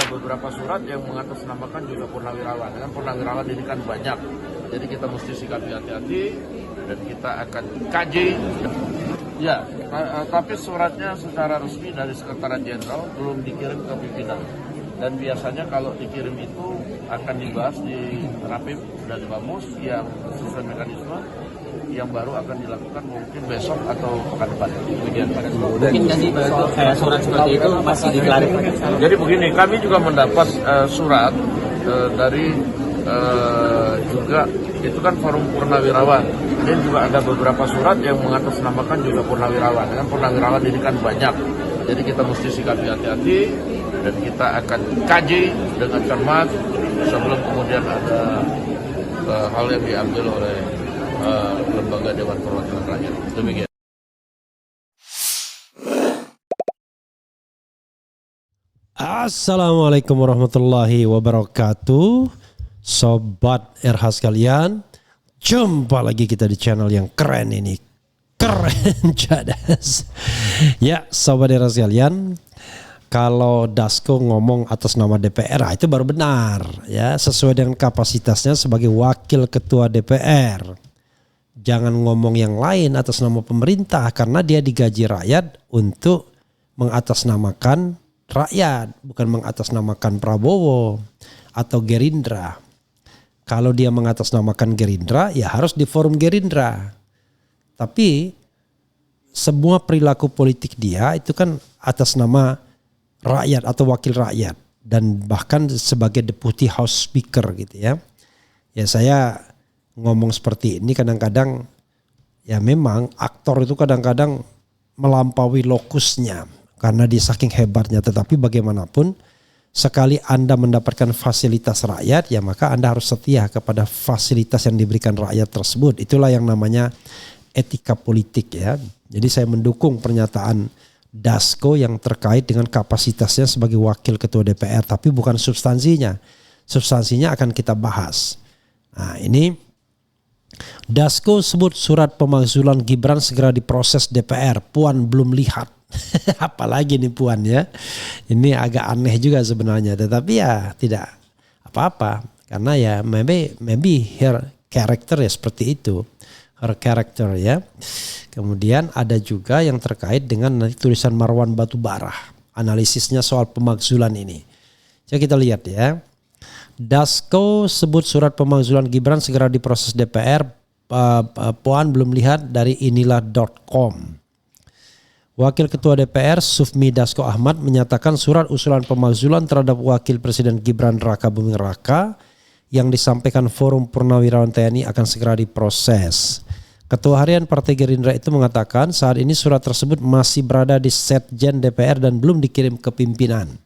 beberapa surat yang mengatasnamakan juga purnawirawan. Kan purnawirawan ini kan banyak, jadi kita mesti sikapi hati-hati dan kita akan kaji. Ya, tapi suratnya secara resmi dari Sekretariat Jenderal belum dikirim ke pimpinan. Dan biasanya kalau dikirim itu akan dibahas di Rapim dan Bamus yang sesuai mekanisme yang baru akan dilakukan mungkin besok atau pekan depan. Demikian. Mungkin nanti surat seperti itu masih diklarifikasi. Jadi begini, kami juga mendapat surat dari juga itu kan forum purnawirawan. Dan juga ada beberapa surat yang mengatasnamakan juga purnawirawan. Kan purnawirawan ini kan banyak, jadi kita mesti sikapi hati-hati dan kita akan kaji dengan cermat sebelum kemudian ada hal yang diambil oleh lembaga Dewan Perwakilan Rakyat. Demikian. Assalamualaikum warahmatullahi wabarakatuh. Sobat RH sekalian, jumpa lagi kita di channel yang keren ini. Keren cadas. Ya, sobat RH sekalian, kalau Dasko ngomong atas nama DPR, itu baru benar ya, sesuai dengan kapasitasnya sebagai wakil ketua DPR. Jangan ngomong yang lain atas nama pemerintah, karena dia digaji rakyat untuk mengatasnamakan rakyat, bukan mengatasnamakan Prabowo atau Gerindra. Kalau dia mengatasnamakan Gerindra, ya harus di forum Gerindra. Tapi semua perilaku politik dia itu kan atas nama rakyat atau wakil rakyat, dan bahkan sebagai deputy house speaker gitu ya. Ya saya ngomong seperti ini kadang-kadang ya memang aktor itu kadang-kadang melampaui lokusnya karena dia saking hebatnya, tetapi bagaimanapun sekali Anda mendapatkan fasilitas rakyat, ya maka Anda harus setia kepada fasilitas yang diberikan rakyat tersebut. Itulah yang namanya etika politik ya. Jadi saya mendukung pernyataan Dasko yang terkait dengan kapasitasnya sebagai wakil ketua DPR, tapi bukan substansinya. Substansinya akan kita bahas. Nah ini Dasko sebut surat pemakzulan Gibran segera diproses DPR. Puan belum lihat. Apalagi nih Puan ya. Ini agak aneh juga sebenarnya, tetapi ya tidak apa-apa karena ya maybe her character ya seperti itu, her character ya. Kemudian ada juga yang terkait dengan nanti tulisan Marwan Batubara, analisisnya soal pemakzulan ini. Coba kita lihat ya. Dasko sebut surat pemakzulan Gibran segera diproses DPR. Puan belum lihat dari inilah.com. Wakil Ketua DPR Sufmi Dasko Ahmad menyatakan surat usulan pemakzulan terhadap Wakil Presiden Gibran Raka Buming Raka yang disampaikan Forum Purnawirawan TNI akan segera diproses. Ketua Harian Partai Gerindra itu mengatakan saat ini surat tersebut masih berada di Setjen DPR dan belum dikirim ke pimpinan.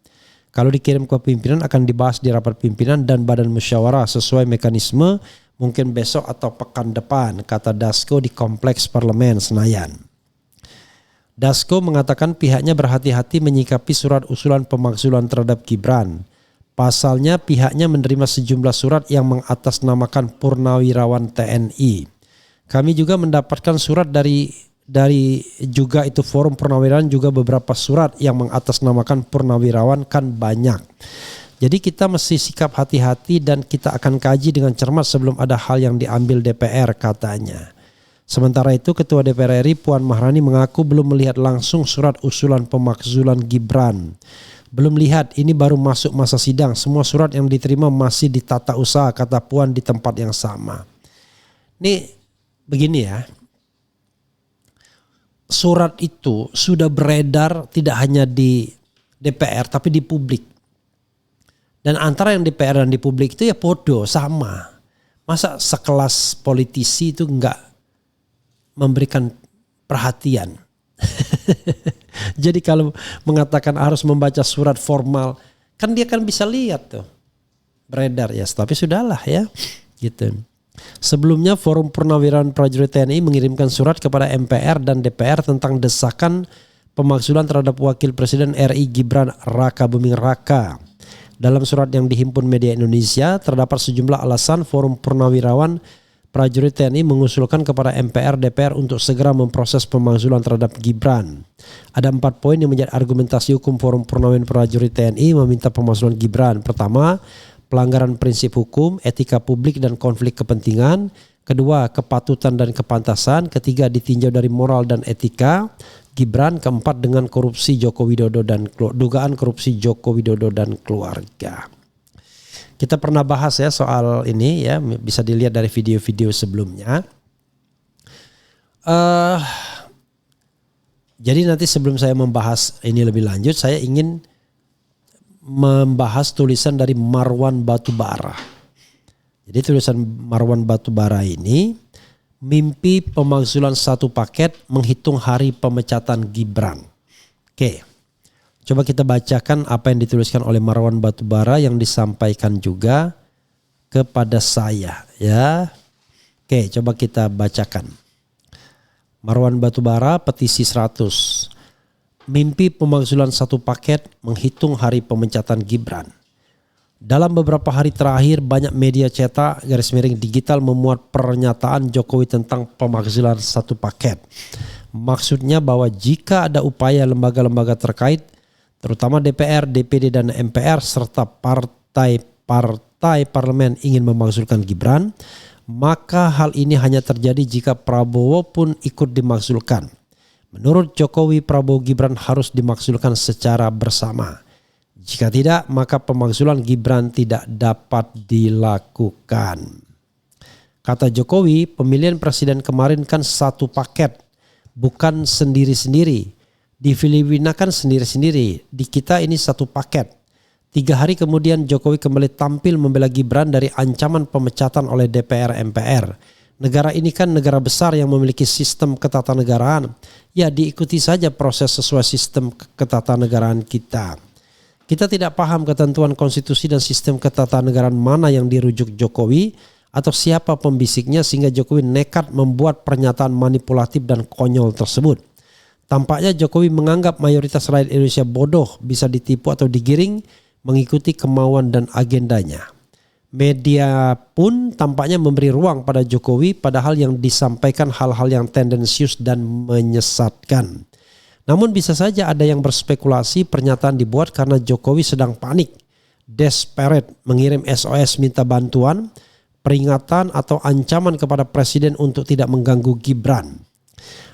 Kalau dikirim ke pimpinan akan dibahas di rapat pimpinan dan badan musyawarah sesuai mekanisme mungkin besok atau pekan depan, kata Dasko di Kompleks Parlemen Senayan. Dasko mengatakan pihaknya berhati-hati menyikapi surat usulan pemakzulan terhadap Gibran. Pasalnya pihaknya menerima sejumlah surat yang mengatasnamakan purnawirawan TNI. Kami juga mendapatkan surat dari juga itu forum purnawirawan, juga beberapa surat yang mengatasnamakan purnawirawan kan banyak. Jadi kita mesti sikap hati-hati dan kita akan kaji dengan cermat sebelum ada hal yang diambil DPR, katanya. Sementara itu Ketua DPR RI Puan Maharani mengaku belum melihat langsung surat usulan pemakzulan Gibran. Belum lihat, ini baru masuk masa sidang. Semua surat yang diterima masih ditata usaha, kata Puan di tempat yang sama. Ini begini ya. Surat itu sudah beredar tidak hanya di DPR tapi di publik. Dan antara yang DPR dan di publik itu ya podo, sama. Masa sekelas politisi itu enggak memberikan perhatian. Jadi kalau mengatakan harus membaca surat formal, kan dia kan bisa lihat tuh beredar ya, tapi sudahlah ya gitu. Sebelumnya Forum Purnawirawan Prajurit TNI mengirimkan surat kepada MPR dan DPR tentang desakan pemakzulan terhadap Wakil Presiden RI Gibran Raka Buming Raka. Dalam surat yang dihimpun media Indonesia terdapat sejumlah alasan Forum Purnawirawan prajurit TNI mengusulkan kepada MPR DPR untuk segera memproses pemakzulan terhadap Gibran. Ada 4 poin yang menjadi argumentasi hukum Forum Purnawirawan Prajurit TNI meminta pemakzulan Gibran. Pertama, pelanggaran prinsip hukum, etika publik dan konflik kepentingan. Kedua, kepatutan dan kepantasan. Ketiga, ditinjau dari moral dan etika Gibran. Keempat, dengan korupsi Joko Widodo dan dugaan korupsi Joko Widodo dan keluarga. Kita pernah bahas ya soal ini ya, bisa dilihat dari video-video sebelumnya. Jadi nanti sebelum saya membahas ini lebih lanjut, saya ingin membahas tulisan dari Marwan Batubara. Jadi tulisan Marwan Batubara ini, mimpi pemakzulan 1 paket menghitung hari pemecatan Gibran. Oke, coba kita bacakan apa yang dituliskan oleh Marwan Batubara yang disampaikan juga kepada saya ya. Oke, coba kita bacakan. Marwan Batubara, petisi 100. Mimpi pemakzulan 1 paket menghitung hari pemecatan Gibran. Dalam beberapa hari terakhir banyak media cetak _digital memuat pernyataan Jokowi tentang pemakzulan 1 paket. Maksudnya bahwa jika ada upaya lembaga-lembaga terkait, terutama DPR, DPD dan MPR serta partai-partai parlemen ingin memakzulkan Gibran, maka hal ini hanya terjadi jika Prabowo pun ikut dimakzulkan. Menurut Jokowi, Prabowo Gibran harus dimakzulkan secara bersama. Jika tidak, maka pemakzulan Gibran tidak dapat dilakukan. Kata Jokowi, pemilihan presiden kemarin kan 1 paket, bukan sendiri-sendiri. Di Filipina kan sendiri-sendiri, di kita ini 1 paket. 3 hari kemudian Jokowi kembali tampil membela Gibran dari ancaman pemecatan oleh DPR MPR. Negara ini kan negara besar yang memiliki sistem ketatanegaraan. Ya diikuti saja proses sesuai sistem ketatanegaraan kita. Kita tidak paham ketentuan konstitusi dan sistem ketatanegaraan mana yang dirujuk Jokowi atau siapa pembisiknya sehingga Jokowi nekat membuat pernyataan manipulatif dan konyol tersebut. Tampaknya Jokowi menganggap mayoritas rakyat Indonesia bodoh, bisa ditipu atau digiring mengikuti kemauan dan agendanya. Media pun tampaknya memberi ruang pada Jokowi padahal yang disampaikan hal-hal yang tendensius dan menyesatkan. Namun bisa saja ada yang berspekulasi pernyataan dibuat karena Jokowi sedang panik, desperate, mengirim SOS minta bantuan, peringatan atau ancaman kepada presiden untuk tidak mengganggu Gibran.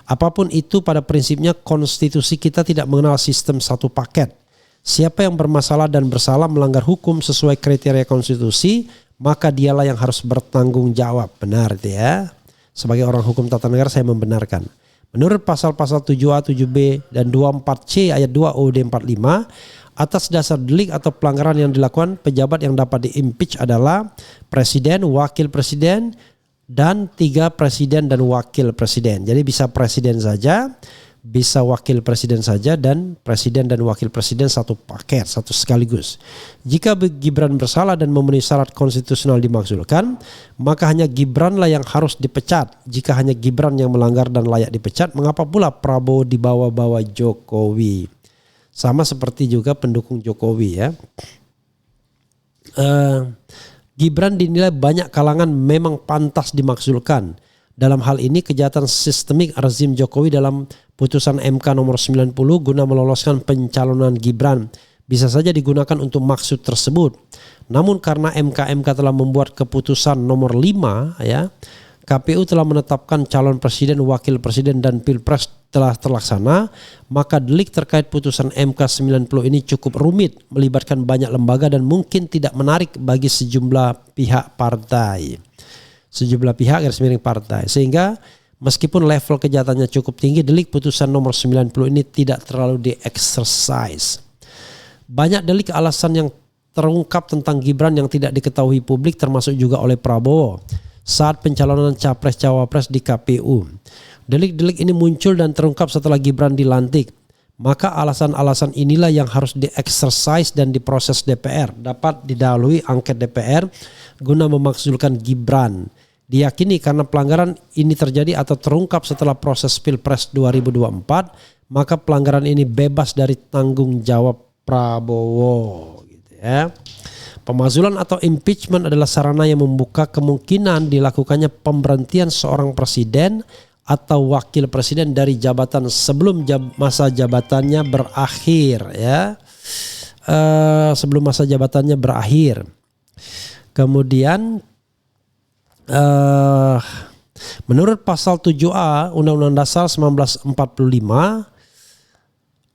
Apapun itu, pada prinsipnya konstitusi kita tidak mengenal sistem 1 paket. Siapa yang bermasalah dan bersalah melanggar hukum sesuai kriteria konstitusi, maka dialah yang harus bertanggung jawab. Benar itu ya. Sebagai orang hukum tata negara saya membenarkan. Menurut pasal-pasal 7A, 7B dan 24C ayat 2 UUD 45, atas dasar delik atau pelanggaran yang dilakukan, pejabat yang dapat di-impeach adalah presiden, wakil presiden, dan 3 presiden dan wakil presiden. Jadi bisa presiden saja, bisa wakil presiden saja, dan presiden dan wakil presiden 1 paket, 1 sekaligus. Jika Gibran bersalah dan memenuhi syarat konstitusional dimakzulkan, maka hanya Gibranlah yang harus dipecat. Jika hanya Gibran yang melanggar dan layak dipecat, mengapa pula Prabowo dibawa-bawa Jokowi? Sama seperti juga pendukung Jokowi ya. Gibran dinilai banyak kalangan memang pantas dimakzulkan. Dalam hal ini kejahatan sistemik rezim Jokowi dalam putusan MK nomor 90 guna meloloskan pencalonan Gibran bisa saja digunakan untuk maksud tersebut. Namun karena MK telah membuat keputusan nomor 5 ya, KPU telah menetapkan calon presiden, wakil presiden dan pilpres telah terlaksana, maka delik terkait putusan MK 90 ini cukup rumit, melibatkan banyak lembaga dan mungkin tidak menarik bagi sejumlah pihak partai. Sehingga meskipun level kejahatannya cukup tinggi, delik putusan nomor 90 ini tidak terlalu di-exercise. Banyak delik alasan yang terungkap tentang Gibran yang tidak diketahui publik termasuk juga oleh Prabowo saat pencalonan capres-cawapres di KPU. Delik-delik ini muncul dan terungkap setelah Gibran dilantik. Maka alasan-alasan inilah yang harus di-exercise dan diproses DPR, dapat didahului angket DPR guna memakzulkan Gibran. Diyakini karena pelanggaran ini terjadi atau terungkap setelah proses Pilpres 2024, maka pelanggaran ini bebas dari tanggung jawab Prabowo gitu ya. Pemakzulan atau impeachment adalah sarana yang membuka kemungkinan dilakukannya pemberhentian seorang presiden atau wakil presiden dari jabatan sebelum masa jabatannya berakhir, ya. Sebelum masa jabatannya berakhir. Kemudian menurut pasal 7A Undang-Undang Dasar 1945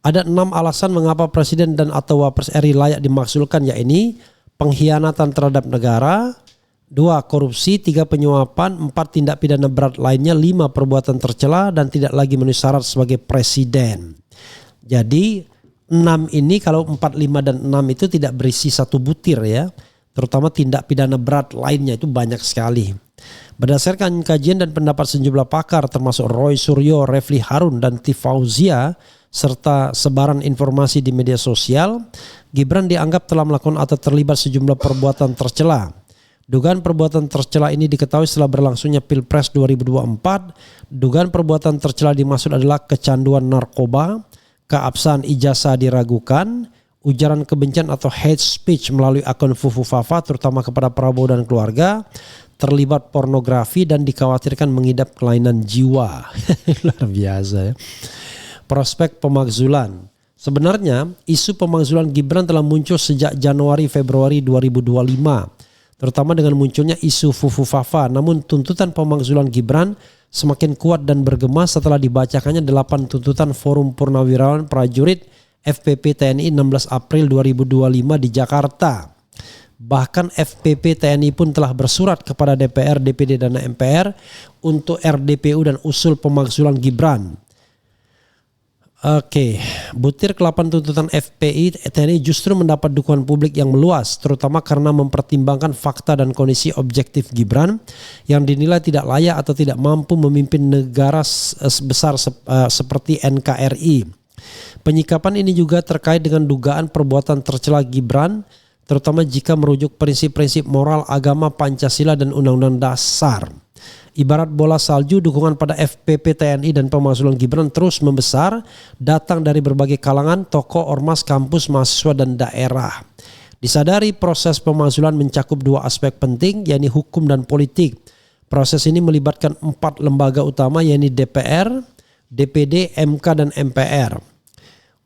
ada 6 alasan mengapa presiden dan atau wapres RI layak dimakzulkan, yaitu pengkhianatan terhadap negara, 2 korupsi, 3 penyuapan, 4 tindak pidana berat lainnya, 5 perbuatan tercela dan tidak lagi memenuhi syarat sebagai presiden. Jadi 6 ini, kalau 4, 5 dan 6 itu tidak berisi satu butir, ya. Terutama tindak pidana berat lainnya itu banyak sekali. Berdasarkan kajian dan pendapat sejumlah pakar termasuk Roy Suryo, Refli Harun dan Tifauzia serta sebaran informasi di media sosial, Gibran dianggap telah melakukan atau terlibat sejumlah perbuatan tercela. Dugaan perbuatan tercela ini diketahui setelah berlangsungnya Pilpres 2024. Dugaan perbuatan tercela dimaksud adalah kecanduan narkoba, keabsahan ijazah diragukan, ujaran kebencian atau hate speech melalui akun Fufu Fafa terutama kepada Prabowo dan keluarga, terlibat pornografi dan dikhawatirkan mengidap kelainan jiwa. Luar biasa, ya. Prospek pemakzulan. Sebenarnya isu pemakzulan Gibran telah muncul sejak Januari-Februari 2025, terutama dengan munculnya isu Fufu Fafa. Namun tuntutan pemakzulan Gibran semakin kuat dan bergema setelah dibacakannya 8 tuntutan Forum Purnawirawan Prajurit FPP TNI 16 April 2025 di Jakarta. Bahkan FPP TNI pun telah bersurat kepada DPR, DPD dan MPR untuk RDPU dan usul pemakzulan Gibran. Oke, butir ke-8 tuntutan FPI TNI justru mendapat dukungan publik yang meluas, terutama karena mempertimbangkan fakta dan kondisi objektif Gibran yang dinilai tidak layak atau tidak mampu memimpin negara sebesar seperti NKRI. Penyikapan ini juga terkait dengan dugaan perbuatan tercela Gibran, terutama jika merujuk prinsip-prinsip moral agama Pancasila dan Undang-Undang Dasar. Ibarat bola salju, dukungan pada FPP TNI dan pemakzulan Gibran terus membesar, datang dari berbagai kalangan, tokoh, ormas, kampus, mahasiswa, dan daerah. Disadari proses pemakzulan mencakup 2 aspek penting, yakni hukum dan politik. Proses ini melibatkan 4 lembaga utama, yakni DPR, DPD, MK, dan MPR.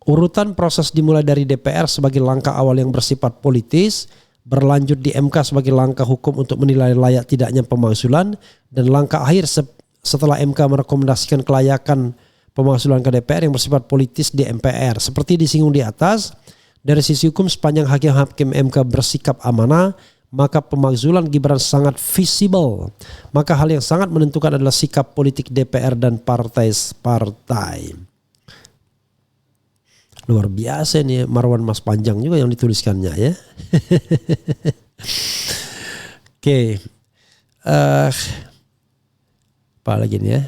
Urutan proses dimulai dari DPR sebagai langkah awal yang bersifat politis, berlanjut di MK sebagai langkah hukum untuk menilai layak tidaknya pemakzulan, dan langkah akhir setelah MK merekomendasikan kelayakan pemakzulan ke DPR yang bersifat politis di MPR. Seperti disinggung di atas, dari sisi hukum sepanjang hakim-hakim MK bersikap amanah, maka pemakzulan Gibran sangat visible. Maka hal yang sangat menentukan adalah sikap politik DPR dan partai-partai. Luar biasa nih Marwan Mas Panjang juga yang dituliskannya, ya. Oke. Apa lagi nih, ya?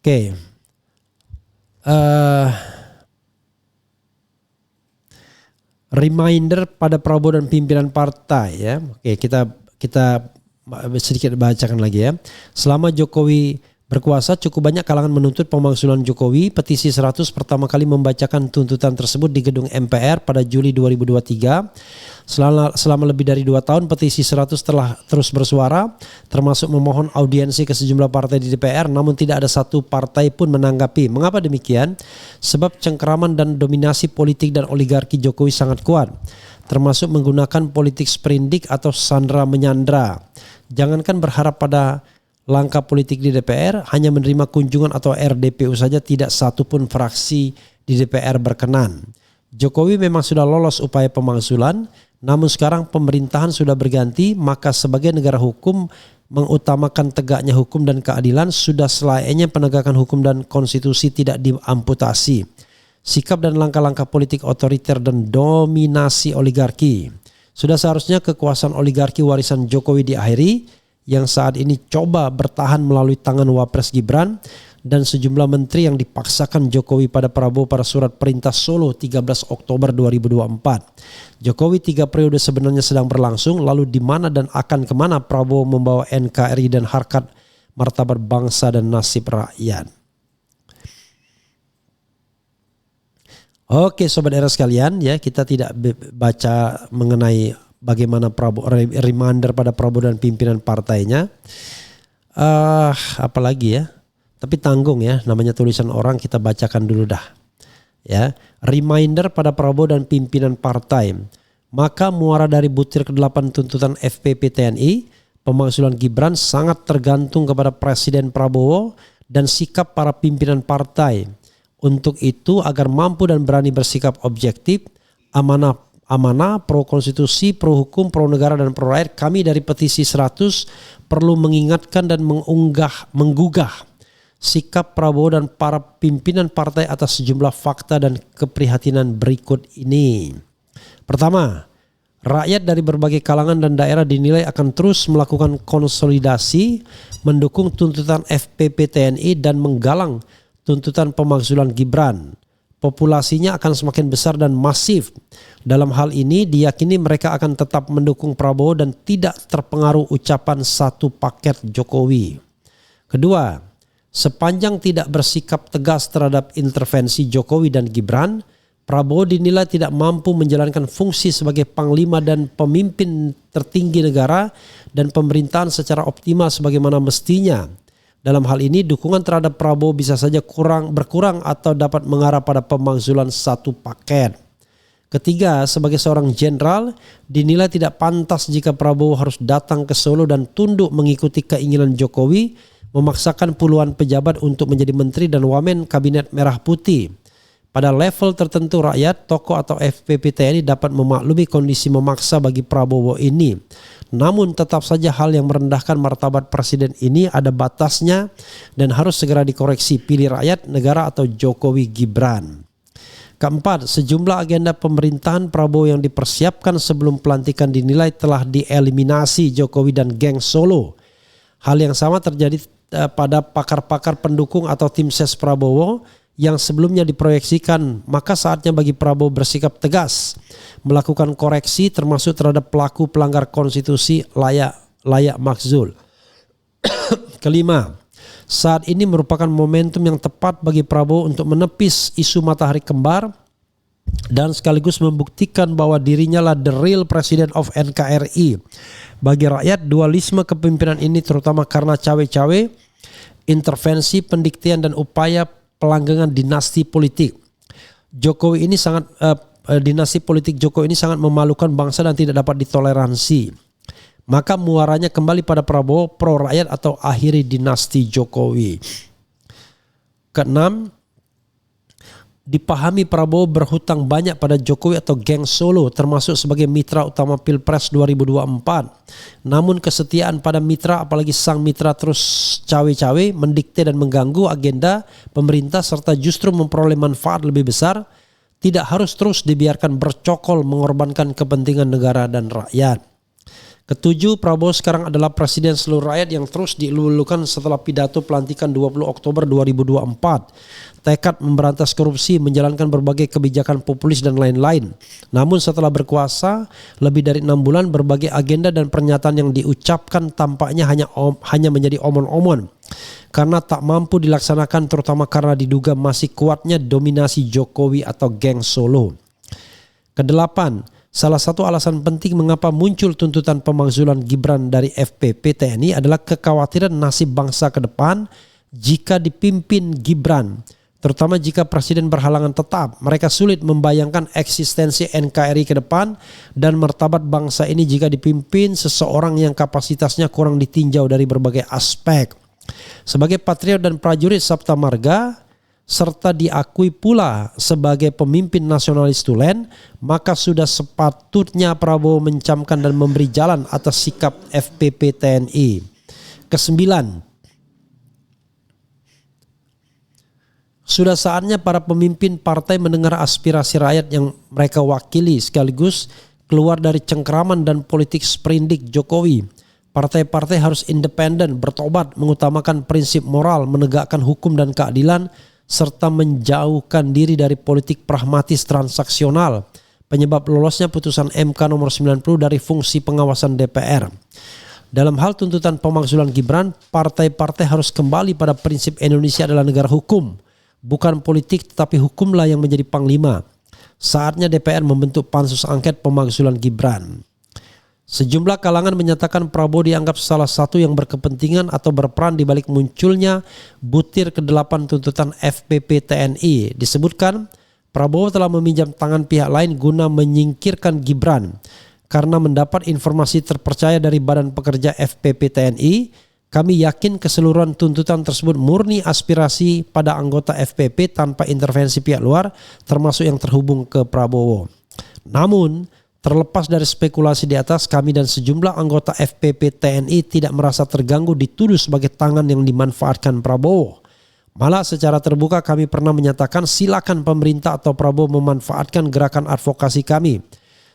Oke. Reminder pada Prabowo dan pimpinan partai, ya. Oke, kita sedikit bacakan lagi, ya. Selama Jokowi berkuasa, cukup banyak kalangan menuntut pemakzulan Jokowi. Petisi 100 pertama kali membacakan tuntutan tersebut di gedung MPR pada Juli 2023. Selama lebih dari 2 tahun, petisi 100 telah terus bersuara, termasuk memohon audiensi ke sejumlah partai di DPR, namun tidak ada satu partai pun menanggapi. Mengapa demikian? Sebab cengkeraman dan dominasi politik dan oligarki Jokowi sangat kuat, termasuk menggunakan politik sprindik atau sandra menyandra. Jangankan berharap pada langkah politik di DPR, hanya menerima kunjungan atau RDPU saja tidak satu pun fraksi di DPR berkenan. Jokowi memang sudah lolos upaya pemakzulan, namun sekarang pemerintahan sudah berganti, maka sebagai negara hukum mengutamakan tegaknya hukum dan keadilan, sudah selayaknya penegakan hukum dan konstitusi tidak diamputasi. Sikap dan langkah-langkah politik otoriter dan dominasi oligarki. Sudah seharusnya kekuasaan oligarki warisan Jokowi diakhiri, yang saat ini coba bertahan melalui tangan Wapres Gibran dan sejumlah menteri yang dipaksakan Jokowi pada Prabowo pada surat perintah Solo 13 Oktober 2024. Jokowi 3 periode sebenarnya sedang berlangsung, lalu di mana dan akan kemana Prabowo membawa NKRI dan harkat martabat bangsa dan nasib rakyat. Oke Sobat Era sekalian, ya kita tidak baca mengenai bagaimana reminder pada Prabowo dan pimpinan partainya. Apalagi ya, tapi tanggung ya, namanya tulisan orang, kita bacakan dulu dah. Ya, reminder pada Prabowo dan pimpinan partai. Maka muara dari butir ke-8 tuntutan FPP TNI, pemakzulan Gibran sangat tergantung kepada Presiden Prabowo dan sikap para pimpinan partai. Untuk itu agar mampu dan berani bersikap objektif, amanah, pro konstitusi, pro hukum, pro negara dan pro rakyat, kami dari petisi 100 perlu mengingatkan dan menggugah sikap Prabowo dan para pimpinan partai atas sejumlah fakta dan keprihatinan berikut ini. Pertama, rakyat dari berbagai kalangan dan daerah dinilai akan terus melakukan konsolidasi, mendukung tuntutan FPP TNI dan menggalang tuntutan pemakzulan Gibran. Populasinya akan semakin besar dan masif. Dalam hal ini diyakini mereka akan tetap mendukung Prabowo dan tidak terpengaruh ucapan satu paket Jokowi. Kedua, sepanjang tidak bersikap tegas terhadap intervensi Jokowi dan Gibran, Prabowo dinilai tidak mampu menjalankan fungsi sebagai panglima dan pemimpin tertinggi negara dan pemerintahan secara optimal sebagaimana mestinya. Dalam hal ini dukungan terhadap Prabowo bisa saja berkurang atau dapat mengarah pada pemakzulan satu paket. Ketiga, sebagai seorang jenderal dinilai tidak pantas jika Prabowo harus datang ke Solo dan tunduk mengikuti keinginan Jokowi, memaksakan puluhan pejabat untuk menjadi menteri dan wamen kabinet merah putih. Pada level tertentu rakyat, tokoh atau FPP TNI dapat memaklumi kondisi memaksa bagi Prabowo ini. Namun tetap saja hal yang merendahkan martabat presiden ini ada batasnya dan harus segera dikoreksi, pilih rakyat, negara atau Jokowi Gibran. Keempat, sejumlah agenda pemerintahan Prabowo yang dipersiapkan sebelum pelantikan dinilai telah dieliminasi Jokowi dan geng Solo. Hal yang sama terjadi pada pakar-pakar pendukung atau tim ses Prabowo yang sebelumnya diproyeksikan, maka saatnya bagi Prabowo bersikap tegas, melakukan koreksi termasuk terhadap pelaku pelanggar konstitusi layak makzul. Kelima, saat ini merupakan momentum yang tepat bagi Prabowo untuk menepis isu matahari kembar dan sekaligus membuktikan bahwa dirinya lah the real president of NKRI. Bagi rakyat, dualisme kepemimpinan ini terutama karena cawe-cawe, intervensi, pendiktian dan upaya pelanggengan dinasti politik. Dinasti politik Jokowi ini sangat memalukan bangsa dan tidak dapat ditoleransi. Maka muaranya kembali pada Prabowo, pro rakyat atau akhiri dinasti Jokowi. Keenam, dipahami Prabowo berhutang banyak pada Jokowi atau geng Solo termasuk sebagai mitra utama Pilpres 2024. Namun kesetiaan pada mitra, apalagi sang mitra terus cawe-cawe, mendikte dan mengganggu agenda pemerintah serta justru memperoleh manfaat lebih besar, tidak harus terus dibiarkan bercokol mengorbankan kepentingan negara dan rakyat. Ketujuh, Prabowo sekarang adalah presiden seluruh rakyat yang terus dilulukan setelah pidato pelantikan 20 Oktober 2024. Tekad memberantas korupsi, menjalankan berbagai kebijakan populis dan lain-lain. Namun setelah berkuasa lebih dari 6 bulan, berbagai agenda dan pernyataan yang diucapkan tampaknya hanya menjadi omon-omon karena tak mampu dilaksanakan, terutama karena diduga masih kuatnya dominasi Jokowi atau geng Solo. Kedelapan, salah satu alasan penting mengapa muncul tuntutan pemakzulan Gibran dari FPP TNI adalah kekhawatiran nasib bangsa ke depan jika dipimpin Gibran. Terutama jika presiden berhalangan tetap, mereka sulit membayangkan eksistensi NKRI ke depan dan martabat bangsa ini jika dipimpin seseorang yang kapasitasnya kurang ditinjau dari berbagai aspek. Sebagai patriot dan prajurit Sabta Marga, serta diakui pula sebagai pemimpin nasionalis tulen, maka sudah sepatutnya Prabowo mencamkan dan memberi jalan atas sikap FPP TNI. Kesembilan, sudah saatnya para pemimpin partai mendengar aspirasi rakyat yang mereka wakili sekaligus keluar dari cengkeraman dan politik sprindik Jokowi. Partai-partai harus independen, bertobat, mengutamakan prinsip moral, menegakkan hukum dan keadilan, serta menjauhkan diri dari politik pragmatis transaksional, penyebab lolosnya putusan MK nomor 90 dari fungsi pengawasan DPR. Dalam hal tuntutan pemakzulan Gibran, partai-partai harus kembali pada prinsip Indonesia adalah negara hukum. Bukan politik tetapi hukumlah yang menjadi panglima. Saatnya DPR membentuk pansus angket pemakzulan Gibran. Sejumlah kalangan menyatakan Prabowo dianggap salah satu yang berkepentingan atau berperan di balik munculnya butir ke-8 tuntutan FPP TNI. Disebutkan Prabowo telah meminjam tangan pihak lain guna menyingkirkan Gibran. Karena mendapat informasi terpercaya dari Badan Pekerja FPP TNI, kami yakin keseluruhan tuntutan tersebut murni aspirasi pada anggota FPP tanpa intervensi pihak luar, termasuk yang terhubung ke Prabowo. Namun, terlepas dari spekulasi di atas, kami dan sejumlah anggota FPP TNI tidak merasa terganggu dituduh sebagai tangan yang dimanfaatkan Prabowo. Malah secara terbuka kami pernah menyatakan silakan pemerintah atau Prabowo memanfaatkan gerakan advokasi kami.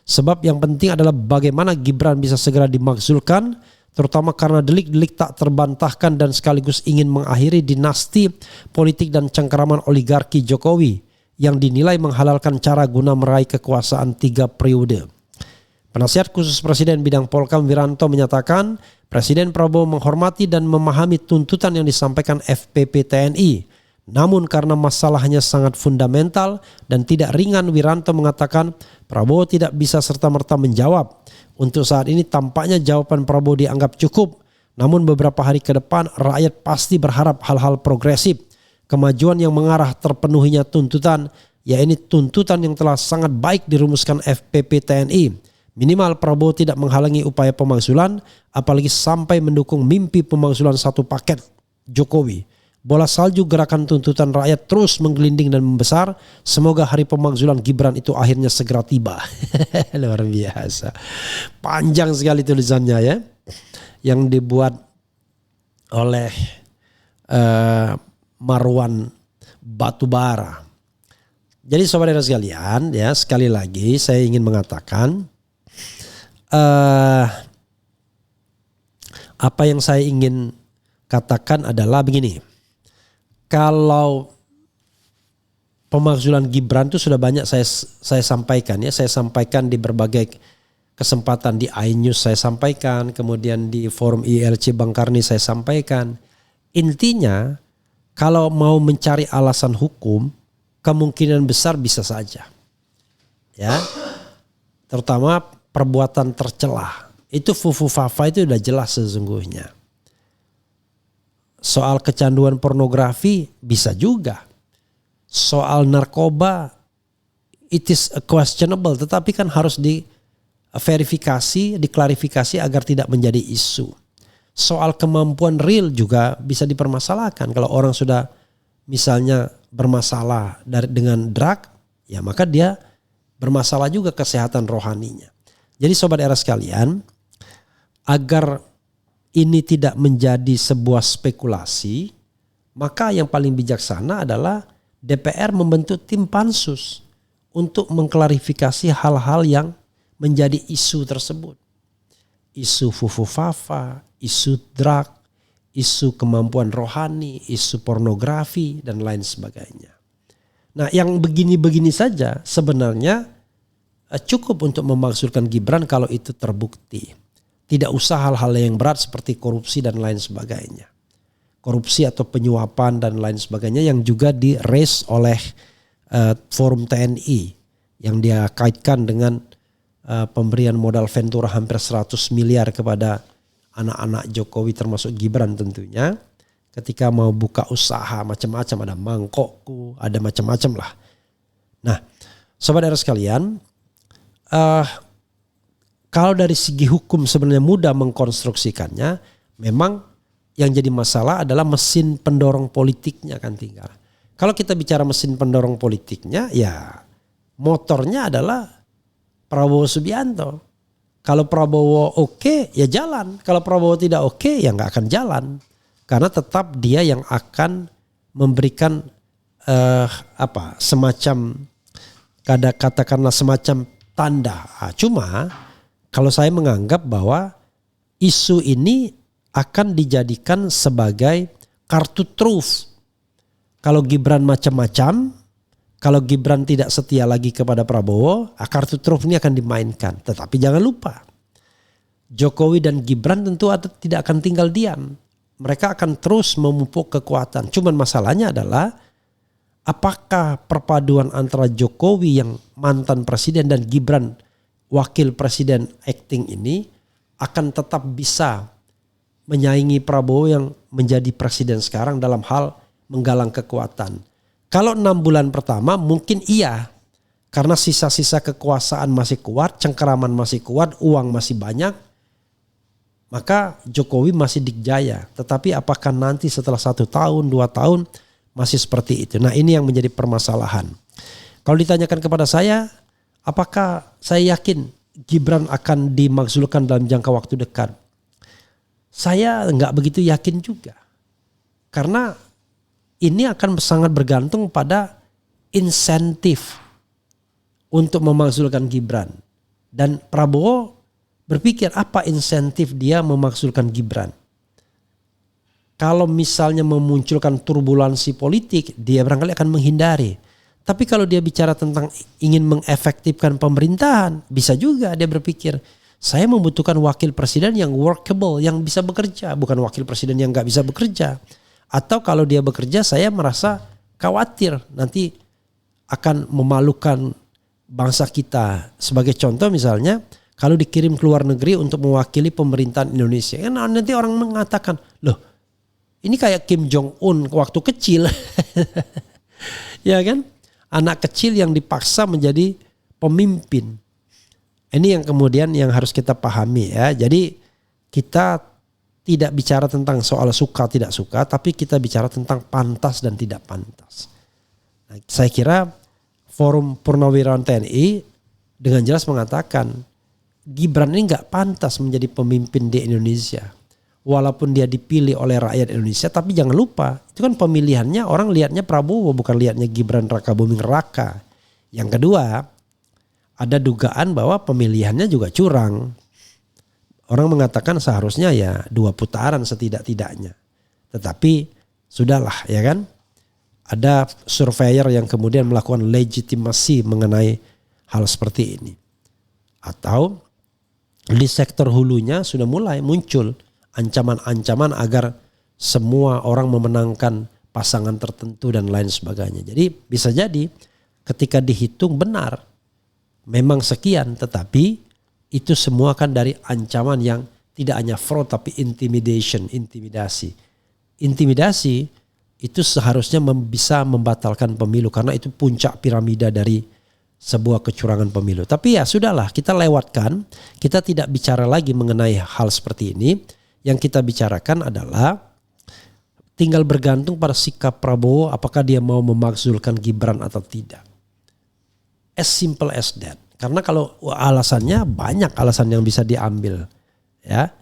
Sebab yang penting adalah bagaimana Gibran bisa segera dimakzulkan, terutama karena delik-delik tak terbantahkan dan sekaligus ingin mengakhiri dinasti politik dan cengkeraman oligarki Jokowi yang dinilai menghalalkan cara guna meraih kekuasaan 3 periode. Penasihat khusus Presiden bidang Polkam Wiranto menyatakan Presiden Prabowo menghormati dan memahami tuntutan yang disampaikan FPP TNI. Namun karena masalahnya sangat fundamental dan tidak ringan, Wiranto mengatakan Prabowo tidak bisa serta-merta menjawab. Untuk saat ini tampaknya jawaban Prabowo dianggap cukup. Namun beberapa hari ke depan rakyat pasti berharap hal-hal progresif. Kemajuan yang mengarah terpenuhinya tuntutan, yaitu tuntutan yang telah sangat baik dirumuskan FPP TNI. Minimal Prabowo tidak menghalangi upaya pemakzulan, apalagi sampai mendukung mimpi pemakzulan satu paket Jokowi. Bola salju gerakan tuntutan rakyat terus menggelinding dan membesar. Semoga hari pemakzulan Gibran itu akhirnya segera tiba. Luar biasa. Panjang sekali tulisannya ya. Yang dibuat oleh Marwan Batubara. Jadi saudara sekalian ya, sekali lagi saya ingin mengatakan apa yang saya ingin katakan adalah begini. Kalau pemakzulan Gibran itu sudah banyak saya sampaikan ya. Saya sampaikan di berbagai kesempatan, di iNews saya sampaikan, kemudian di forum ILC Bang Karni saya sampaikan. Intinya kalau mau mencari alasan hukum, kemungkinan besar bisa saja. Ya. Terutama perbuatan tercelah. Itu fufu fafa itu udah jelas sesungguhnya. Soal kecanduan pornografi bisa juga. Soal narkoba it is questionable, tetapi kan harus diverifikasi, diklarifikasi agar tidak menjadi isu. Soal kemampuan real juga bisa dipermasalahkan. Kalau orang sudah misalnya bermasalah dengan drug, ya maka dia bermasalah juga kesehatan rohaninya. Jadi sobat era sekalian, agar ini tidak menjadi sebuah spekulasi, maka yang paling bijaksana adalah DPR membentuk tim pansus untuk mengklarifikasi hal-hal yang menjadi isu tersebut. Isu fufu fafa, isu drug, isu kemampuan rohani, isu pornografi, dan lain sebagainya. Nah yang begini-begini saja sebenarnya cukup untuk memakzulkan Gibran kalau itu terbukti. Tidak usah hal-hal yang berat seperti korupsi dan lain sebagainya. Korupsi atau penyuapan dan lain sebagainya yang juga di-raise oleh forum TNI. Yang dia kaitkan dengan pemberian modal Ventura hampir 100 miliar kepada anak-anak Jokowi termasuk Gibran tentunya. Ketika mau buka usaha macam-macam, ada mangkokku, ada macam-macam lah. Nah saudara sekalian, kalau dari segi hukum sebenarnya mudah mengkonstruksikannya, memang yang jadi masalah adalah mesin pendorong politiknya kan tinggal. Kalau kita bicara mesin pendorong politiknya, ya motornya adalah Prabowo Subianto. Kalau Prabowo oke, ya jalan. Kalau Prabowo tidak oke, ya nggak akan jalan. Karena tetap dia yang akan memberikan semacam katakanlah semacam tanda. Cuma kalau saya menganggap bahwa isu ini akan dijadikan sebagai kartu truf. Kalau Gibran macam-macam, kalau Gibran tidak setia lagi kepada Prabowo, kartu truf ini akan dimainkan. Tetapi jangan lupa, Jokowi dan Gibran tentu tidak akan tinggal diam. Mereka akan terus memupuk kekuatan. Cuman masalahnya adalah apakah perpaduan antara Jokowi yang mantan presiden dan Gibran wakil presiden acting ini akan tetap bisa menyaingi Prabowo yang menjadi presiden sekarang dalam hal menggalang kekuatan. Kalau 6 bulan pertama mungkin iya, karena sisa-sisa kekuasaan masih kuat, cengkeraman masih kuat, uang masih banyak, maka Jokowi masih dikjaya. Tetapi apakah nanti setelah 1 tahun, 2 tahun masih seperti itu? Nah, ini yang menjadi permasalahan. Kalau ditanyakan kepada saya, apakah saya yakin Gibran akan dimakzulkan dalam jangka waktu dekat? Saya nggak begitu yakin juga. Karena ini akan sangat bergantung pada insentif untuk memakzulkan Gibran. Dan Prabowo berpikir apa insentif dia memakzulkan Gibran. Kalau misalnya memunculkan turbulensi politik, dia barangkali akan menghindari. Tapi kalau dia bicara tentang ingin mengefektifkan pemerintahan, bisa juga dia berpikir, saya membutuhkan wakil presiden yang workable, yang bisa bekerja, bukan wakil presiden yang nggak bisa bekerja. Atau kalau dia bekerja, saya merasa khawatir nanti akan memalukan bangsa kita. Sebagai contoh misalnya, kalau dikirim ke luar negeri untuk mewakili pemerintahan Indonesia, nanti orang mengatakan, loh, ini kayak Kim Jong Un waktu kecil. Ya kan? Anak kecil yang dipaksa menjadi pemimpin. Ini yang kemudian yang harus kita pahami ya. Jadi kita tidak bicara tentang soal suka tidak suka, tapi kita bicara tentang pantas dan tidak pantas. Nah, saya kira Forum Purnawirawan TNI dengan jelas mengatakan Gibran ini nggak pantas menjadi pemimpin di Indonesia. Walaupun dia dipilih oleh rakyat Indonesia, tapi jangan lupa itu kan pemilihannya orang lihatnya Prabowo, bukan lihatnya Gibran Raka Buming Raka. Yang kedua, ada dugaan bahwa pemilihannya juga curang. Orang mengatakan seharusnya ya 2 putaran setidak-tidaknya. Tetapi sudahlah ya kan. Ada surveyor yang kemudian melakukan legitimasi mengenai hal seperti ini. Atau di sektor hulunya sudah mulai muncul ancaman-ancaman agar semua orang memenangkan pasangan tertentu dan lain sebagainya. Jadi bisa jadi ketika dihitung benar memang sekian, tetapi itu semua kan dari ancaman yang tidak hanya fraud tapi intimidasi. Intimidasi itu seharusnya bisa membatalkan pemilu karena itu puncak piramida dari sebuah kecurangan pemilu. Tapi ya sudahlah, kita lewatkan, kita tidak bicara lagi mengenai hal seperti ini. Yang kita bicarakan adalah tinggal bergantung pada sikap Prabowo apakah dia mau memakzulkan Gibran atau tidak. As simple as that. Karena kalau alasannya banyak alasan yang bisa diambil. Ya.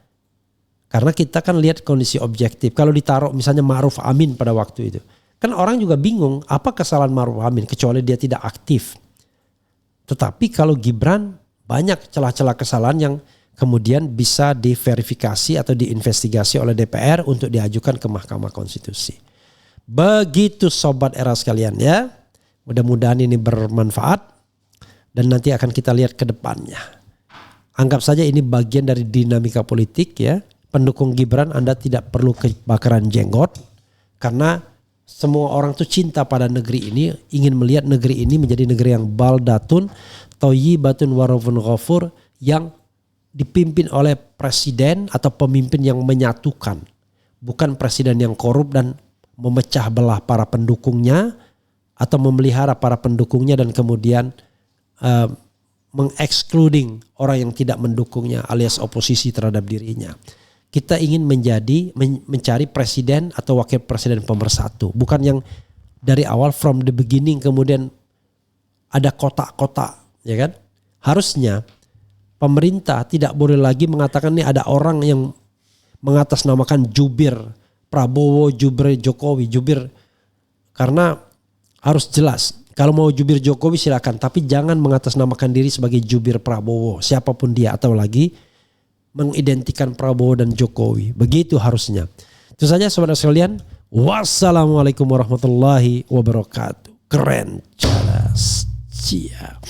Karena kita kan lihat kondisi objektif. Kalau ditaruh misalnya Ma'ruf Amin pada waktu itu. Kan orang juga bingung apa kesalahan Ma'ruf Amin kecuali dia tidak aktif. Tetapi kalau Gibran banyak celah-celah kesalahan yang kemudian bisa diverifikasi atau diinvestigasi oleh DPR untuk diajukan ke Mahkamah Konstitusi. Begitu sobat era sekalian ya. Mudah-mudahan ini bermanfaat dan nanti akan kita lihat ke depannya. Anggap saja ini bagian dari dinamika politik ya. Pendukung Gibran Anda tidak perlu kebakaran jenggot karena semua orang tuh cinta pada negeri ini, ingin melihat negeri ini menjadi negeri yang baldatun, thayyibatun warafun ghafur, yang dipimpin oleh presiden atau pemimpin yang menyatukan. Bukan presiden yang korup dan memecah belah para pendukungnya atau memelihara para pendukungnya dan kemudian mengekskluding orang yang tidak mendukungnya alias oposisi terhadap dirinya. Kita ingin mencari presiden atau wakil presiden pemersatu. Bukan yang dari awal from the beginning kemudian ada kotak-kotak, ya kan? Harusnya pemerintah tidak boleh lagi mengatakan ini ada orang yang mengatasnamakan jubir Prabowo, jubir Jokowi, jubir, karena harus jelas. Kalau mau jubir Jokowi silakan, tapi jangan mengatasnamakan diri sebagai jubir Prabowo, siapapun dia, atau lagi mengidentikan Prabowo dan Jokowi. Begitu harusnya. Itu saja saudara sekalian. Wassalamualaikum warahmatullahi wabarakatuh. Keren, cerdas, siap.